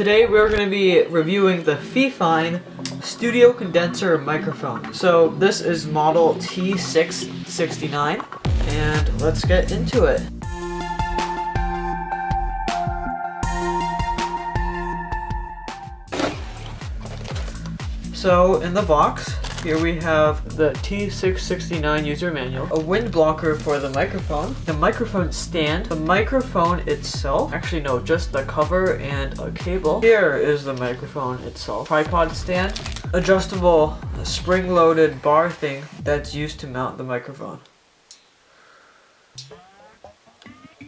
Today we're going to be reviewing the Fifine Studio Condenser microphone. So this is model T669 and let's get into it. So in the box, here we have the T669 user manual, a wind blocker for the microphone stand, the microphone itself, actually no, just the cover and a cable. Here is the microphone itself, tripod stand, adjustable spring-loaded bar thing that's used to mount the microphone.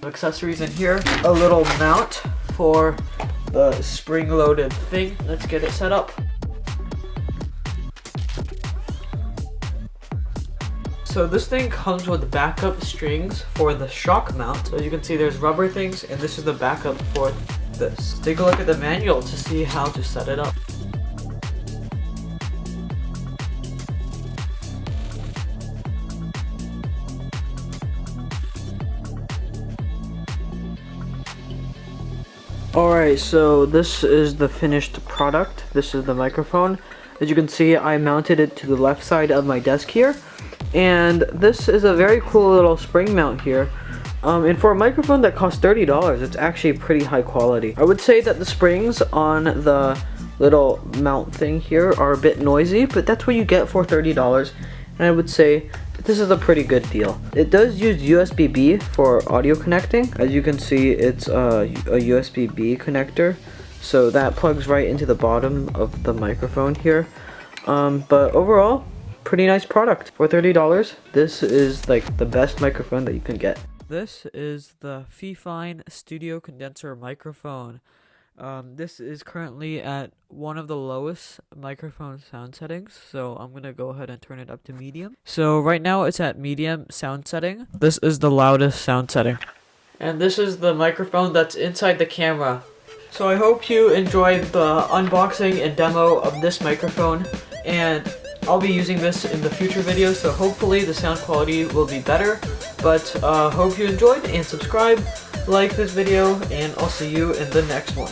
Accessories in here, a little mount for the spring-loaded thing. Let's get it set up. So this thing comes with backup strings for the shock mount. So as you can see, there's rubber things, and this is the backup for this. Take a look at the manual to see how to set it up. Alright, so this is the finished product. This is the microphone. As you can see, I mounted it to the left side of my desk here. And this is a very cool little spring mount here. And for a microphone that costs $30, it's actually pretty high quality. I would say that the springs on the little mount thing here are a bit noisy, but that's what you get for $30. And I would say this is a pretty good deal. It does use USB-B for audio connecting. As you can see, it's a USB-B connector. So that plugs right into the bottom of the microphone here. But overall, pretty nice product. For $30, this is like the best microphone that you can get. This is the Fifine Studio Condenser microphone. This is currently at one of the lowest microphone sound settings, so I'm gonna go ahead and turn it up to medium. So right now it's at medium sound setting. This is the loudest sound setting. And this is the microphone that's inside the camera. So I hope you enjoyed the unboxing and demo of this microphone, and I'll be using this in the future videos, so hopefully the sound quality will be better. But hope you enjoyed, and subscribe, like this video, and I'll see you in the next one.